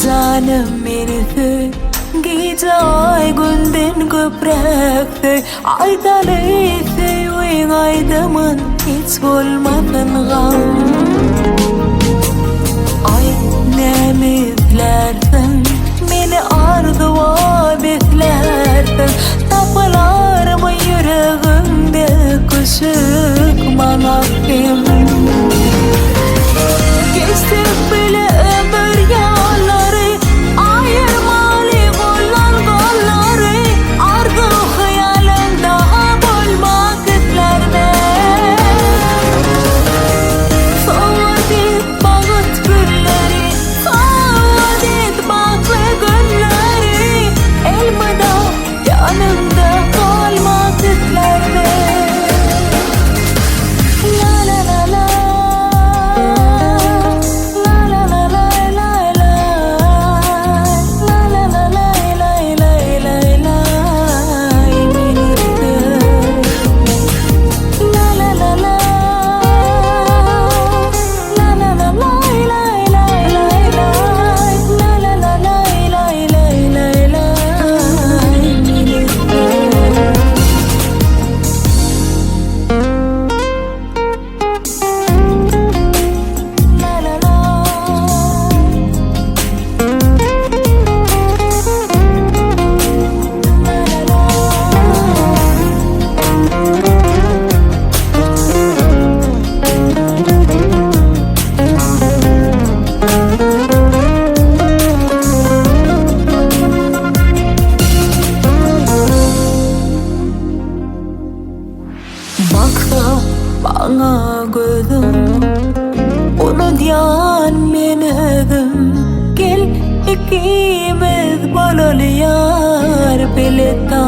Canım menisi gecay günden köprekti Aydalıysy öýün aydamın hiç bolmadan gam Ay nämizlersin meni arzuwa beslersin Tapalarmy yüregimde küçük manakim Geçtik bile ömür yolları Ayırmaly bolan golları Arzu hayalin daha bolmak islerme Soğut et bağıt gülleri Soğut et baklı günleri Elmada yanımda kalmak islerme La la la la Baksa bana gözüm Onu diyan men özüm Gel ikimiz bolaly yar beleta